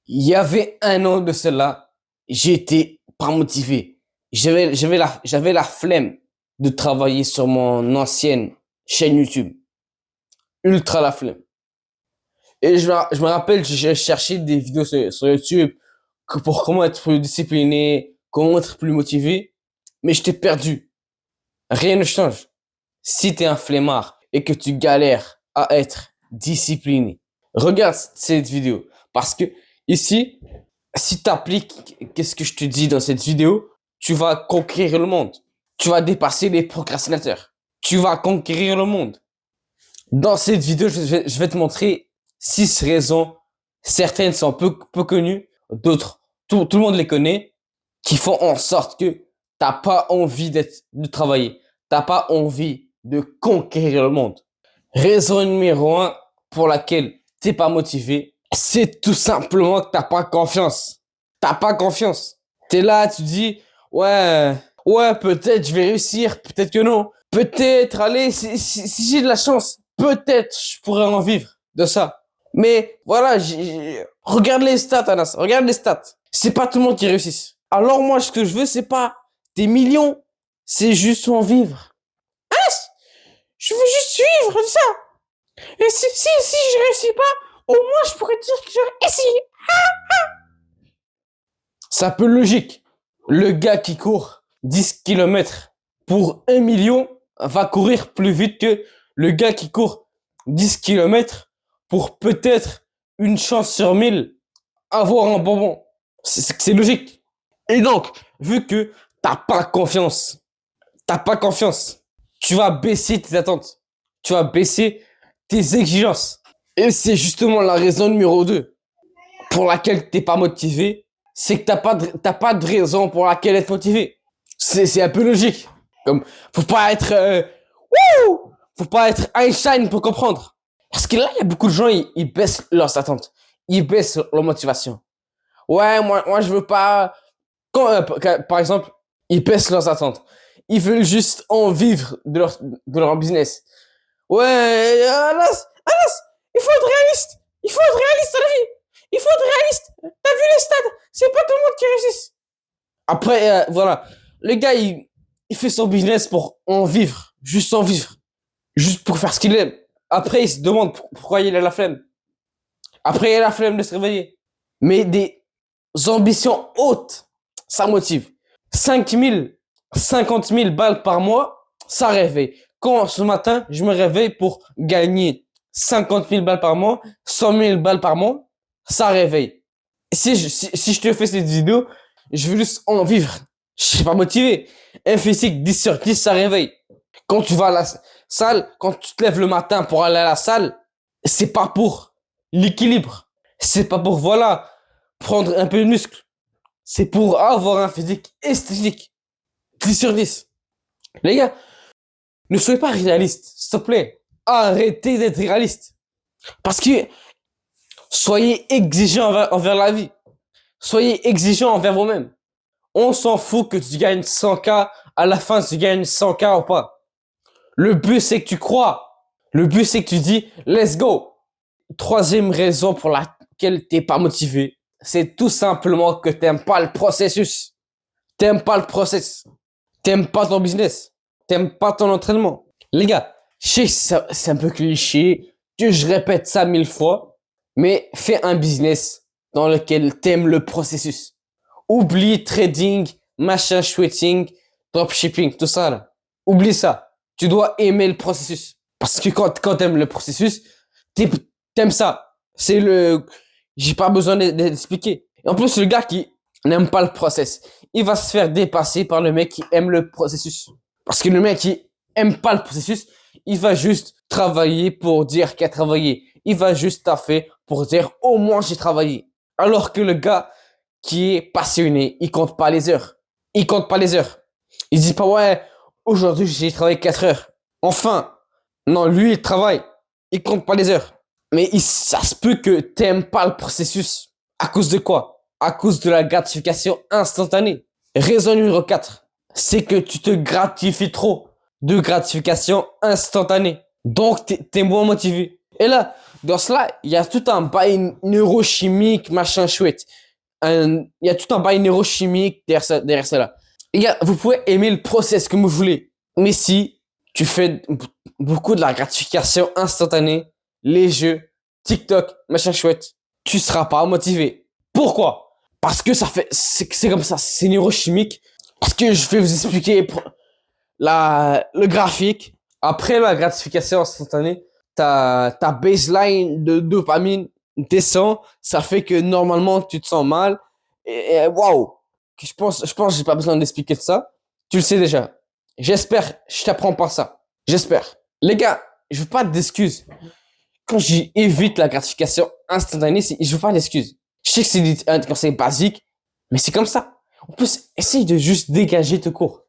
Il y avait un an de cela, j'étais pas motivé. J'avais la flemme de travailler sur mon ancienne chaîne YouTube. Ultra la flemme. Et je me rappelle, j'ai cherché des vidéos sur YouTube pour comment être plus discipliné, comment être plus motivé. Mais j'étais perdu. Rien ne change. Si t'es un flemmard et que tu galères à être discipliné, regarde cette vidéo. Parce que ici, si tu appliques qu'est-ce que je te dis dans cette vidéo, tu vas conquérir le monde. Tu vas dépasser les procrastinateurs. Tu vas conquérir le monde. Dans cette vidéo, je vais te montrer 6 raisons. Certaines sont peu connues, d'autres, tout le monde les connaît, qui font en sorte que t'as pas envie de travailler. T'as pas envie de conquérir le monde. Raison numéro 1 pour laquelle t'es pas motivé, c'est tout simplement que t'as pas confiance. T'as pas confiance. T'es là, tu dis, ouais, peut-être je vais réussir, peut-être que non. Peut-être, allez, si j'ai de la chance, peut-être je pourrais en vivre de ça. Mais voilà, regarde les stats, Anas, regarde les stats. C'est pas tout le monde qui réussit. Alors moi, ce que je veux, c'est pas des millions, c'est juste en vivre. Anas, je veux juste vivre de ça. Et si je réussis pas, au moins je pourrais dire que j'ai essayé. C'est un peu logique. Le gars qui court 10 kilomètres pour 1 million va courir plus vite que le gars qui court 10 kilomètres pour peut-être une chance sur 1000 avoir un bonbon. C'est logique. Et donc, vu que t'as pas confiance, tu vas baisser tes attentes. Tu vas baisser tes exigences. Et c'est justement la raison numéro 2 pour laquelle t'es pas motivé, c'est que t'as pas de raison pour laquelle être motivé. C'est un peu logique. Comme, faut pas être Einstein pour comprendre. Parce que là, il y a beaucoup de gens, ils baissent leurs attentes. Ils baissent leur motivation. Ouais, moi, je veux pas, par exemple, ils baissent leurs attentes. Ils veulent juste en vivre de leur business. Ouais, Anas, il faut être réaliste. Il faut être réaliste dans la vie. Il faut être réaliste. T'as vu les stades? C'est pas tout le monde qui réussit. Après, voilà. Le gars, il fait son business pour en vivre. Juste en vivre. Juste pour faire ce qu'il aime. Après, il se demande pourquoi il a la flemme. Après, il a la flemme de se réveiller. Mais des ambitions hautes, ça motive. 5 000, 50 000 balles par mois, ça réveille. Quand ce matin, je me réveille pour gagner 50 000 balles par mois, 100 000 balles par mois, ça réveille. Si je te fais cette vidéo, je veux juste en vivre. Je suis pas motivé. Un physique 10 sur 10, ça réveille. Quand tu vas à la salle, quand tu te lèves le matin pour aller à la salle, c'est pas pour l'équilibre. C'est pas pour, voilà, prendre un peu de muscle. C'est pour avoir un physique esthétique. 10 sur 10. Les gars, ne soyez pas réalistes, s'il te plaît. Arrêtez d'être réaliste. Parce que soyez exigeants envers la vie. Soyez exigeants envers vous-même. On s'en fout que tu gagnes 100K, à la fin tu gagnes 100K ou pas. Le but c'est que tu crois. Le but c'est que tu dis let's go. Troisième raison pour laquelle t'es pas motivé, c'est tout simplement que t'aimes pas le processus. T'aimes pas le process. T'aimes pas ton business. T'aimes pas ton entraînement. Les gars, je sais que c'est un peu cliché, que je répète ça 1000 fois, mais fais un business dans lequel t'aimes le processus. Oublie trading, machin shooting, dropshipping, tout ça là. Oublie ça. Tu dois aimer le processus. Parce que quand t'aimes le processus, t'aimes ça. J'ai pas besoin d'expliquer. Et en plus, le gars qui n'aime pas le process, il va se faire dépasser par le mec qui aime le processus. Parce que le mec qui aime pas le processus, il va juste travailler pour dire qu'il a travaillé. Il va juste taffer pour dire au moins j'ai travaillé. Alors que le gars qui est passionné, il compte pas les heures. Il compte pas les heures. Il dit pas ouais, aujourd'hui j'ai travaillé 4 heures. Enfin, non, lui il travaille. Il compte pas les heures. Mais ça se peut que t'aimes pas le processus. À cause de quoi? À cause de la gratification instantanée. Raison numéro 4, c'est que tu te gratifies trop de gratification instantanée. Donc, t'es moins motivé. Et là, Dans cela, il y a tout un bail neurochimique, machin chouette. Il y a tout un bail neurochimique derrière cela. Les gars, vous pouvez aimer le process comme vous voulez. Mais si tu fais beaucoup de la gratification instantanée, les jeux, TikTok, machin chouette, tu seras pas motivé. Pourquoi? Parce que c'est comme ça, c'est neurochimique. Parce que je vais vous expliquer le graphique. Après la gratification instantanée, ta baseline de dopamine descend. Ça fait que normalement, tu te sens mal. Et waouh! Je pense que j'ai pas besoin d'expliquer ça. Tu le sais déjà. J'espère, je t'apprends pas ça. J'espère. Les gars, je veux pas d'excuses. Quand j'évite la gratification instantanée, je veux pas d'excuses. Je sais que c'est un conseil basique, mais c'est comme ça. On peut essayer de juste dégager tes cours.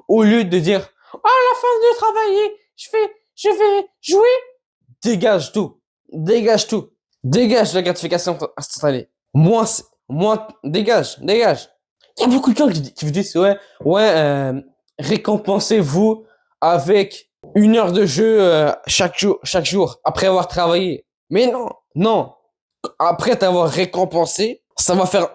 Au lieu de dire, à la fin de travailler, je vais jouer. Dégage tout. Dégage tout. Dégage la gratification instantanée. Moins, dégage. Il y a beaucoup de gens qui vous disent, récompensez-vous avec 1 heure de jeu chaque jour après avoir travaillé. Mais non. Après t'avoir récompensé, ça va faire,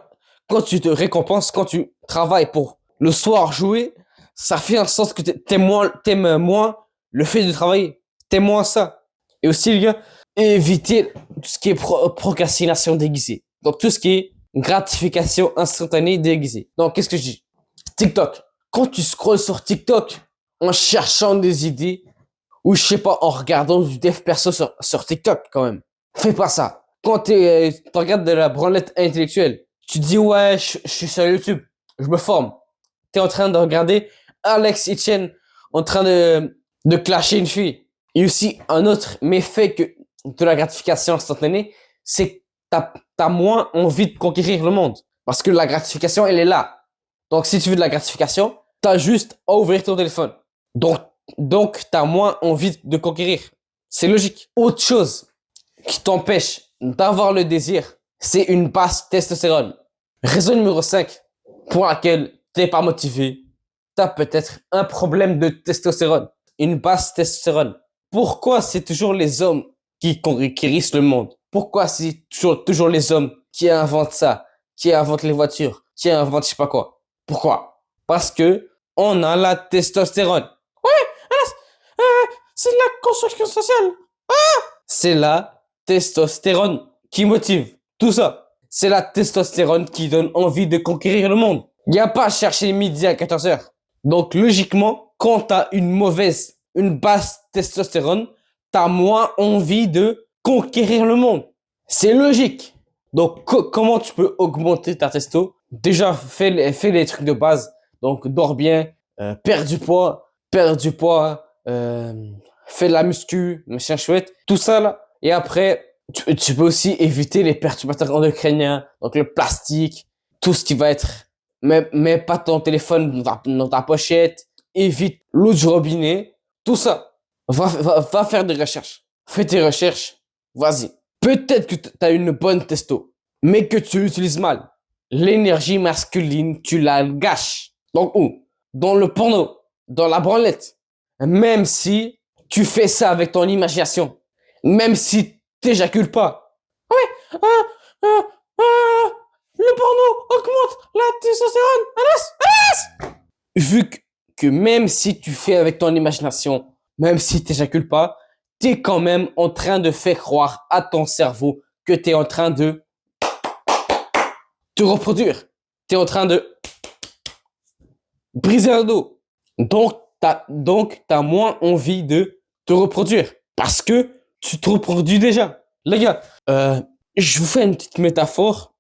quand tu te récompenses, quand tu travailles pour le soir jouer, ça fait en sorte que t'aimes moins le fait de travailler. T'aimes moins ça. Et aussi, les gars, éviter tout ce qui est procrastination déguisée. Donc, tout ce qui est gratification instantanée déguisée. Donc, qu'est-ce que je dis? TikTok. Quand tu scrolles sur TikTok en cherchant des idées, ou je sais pas, en regardant du dev perso sur TikTok, quand même. Fais pas ça. Quand tu regardes de la branlette intellectuelle, tu te dis, ouais, je suis sur YouTube, je me forme. T'es en train de regarder Alex Etienne en train de clasher une fille. Et aussi, un autre méfait de la gratification instantanée, c'est que t'as moins envie de conquérir le monde. Parce que la gratification, elle est là. Donc, si tu veux de la gratification, t'as juste à ouvrir ton téléphone. Donc t'as moins envie de conquérir. C'est logique. Autre chose qui t'empêche d'avoir le désir, c'est une basse testostérone. Raison numéro 5 pour laquelle t'es pas motivé, t'as peut-être un problème de testostérone. Une basse testostérone. Pourquoi c'est toujours les hommes qui conquérissent le monde? Pourquoi c'est toujours les hommes qui inventent ça, qui inventent les voitures, qui inventent je sais pas quoi? Pourquoi? Parce que on a la testostérone. C'est la construction sociale. C'est la testostérone qui motive tout ça. C'est la testostérone qui donne envie de conquérir le monde. Il n'y a pas à chercher midi à 14h. Donc, logiquement, quand t'as une basse testostérone, t'as moins envie de conquérir le monde. C'est logique. Donc, comment tu peux augmenter ta testo? Déjà, fais les trucs de base. Donc, dors bien, perds du poids, fais de la muscu, machin chouette, tout ça là. Et après, tu peux aussi éviter les perturbateurs endocriniens, donc le plastique, tout ce qui va être, mets pas ton téléphone dans ta pochette, évite l'eau du robinet, tout ça. Va faire des recherches. Fais tes recherches, vas-y. Peut-être que t'as une bonne testo, mais que tu l'utilises mal. L'énergie masculine, tu la gâches. Donc où? Dans le porno, dans la branlette. Même si tu fais ça avec ton imagination, même si t'éjacules pas. Ouais, le porno augmente la testostérone. Anas. Vu que même si tu fais avec ton imagination, même si t'éjacules pas, t'es quand même en train de faire croire à ton cerveau que t'es en train de te reproduire. T'es en train de briser un dos. Donc, t'as moins envie de te reproduire. Parce que tu te reproduis déjà. Les gars, je vous fais une petite métaphore.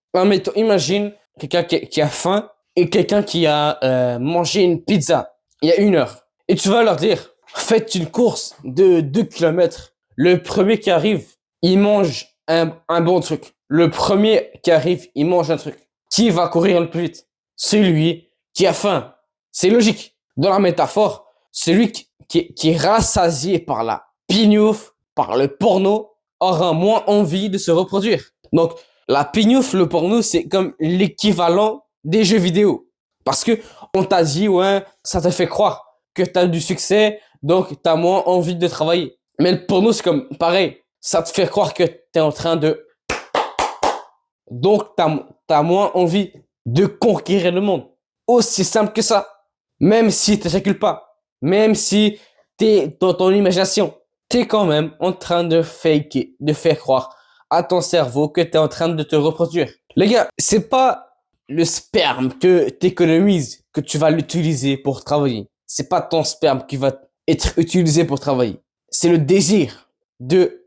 Imagine quelqu'un qui a faim et quelqu'un qui a mangé une pizza il y a 1 heure. Et tu vas leur dire, faites une course de 2 kilomètres. Le premier qui arrive, il mange un bon truc. Le premier qui arrive, il mange un truc. Qui va courir le plus vite? Celui qui a faim. C'est logique. Dans la métaphore, celui qui est rassasié par la pignouf, par le porno, aura moins envie de se reproduire. Donc, la pignouf, le porno, c'est comme l'équivalent des jeux vidéo. Parce que on t'a dit, ouais, ça te fait croire que t'as du succès, donc t'as moins envie de travailler. Mais le porno, c'est comme pareil. ça te fait croire que t'es en train de... Donc, t'as moins envie de conquérir le monde. Aussi simple que ça. Même si t'éjacules pas, même si t'es dans ton imagination, t'es quand même en train de faker, de faire croire à ton cerveau que t'es en train de te reproduire. Les gars, c'est pas le sperme que t'économises que tu vas l'utiliser pour travailler. C'est pas ton sperme qui va être utilisé pour travailler. C'est le désir de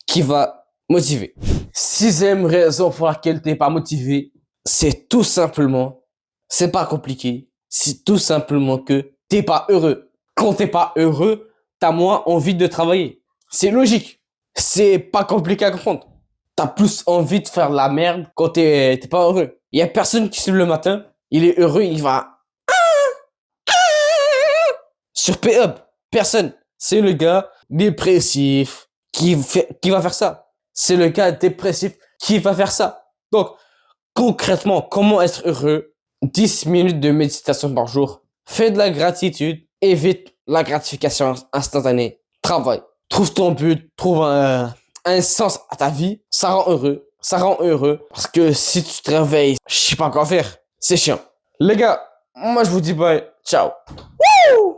qui va motiver. Sixième raison pour laquelle t'es pas motivé, c'est tout simplement, c'est pas compliqué, c'est tout simplement que t'es pas heureux. Quand t'es pas heureux, t'as moins envie de travailler. C'est logique. C'est pas compliqué à comprendre. T'as plus envie de faire la merde quand t'es pas heureux. Il y a personne qui se lève le matin, il est heureux, il va sur P-Hub. Personne. C'est le gars dépressif qui va faire ça. C'est le gars dépressif qui va faire ça. Donc, concrètement, comment être heureux? 10 minutes de méditation par jour. Fais de la gratitude. Évite la gratification instantanée. Travaille. Trouve ton but. Trouve un sens à ta vie. Ça rend heureux. Ça rend heureux. Parce que si tu te réveilles, je sais pas quoi faire. C'est chiant. Les gars, moi je vous dis bye. Ciao. Wouh!